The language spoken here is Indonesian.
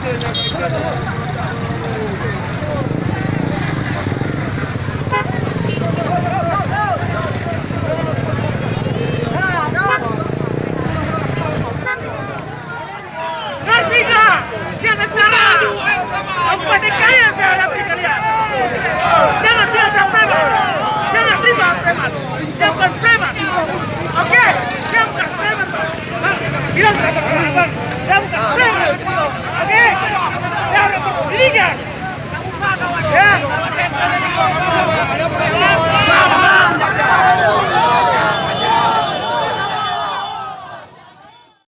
Ngerti nggak? Jangan kalah. Apa kalian saya hadapi kalian? Jangan biasa preman. Jangan terima preman.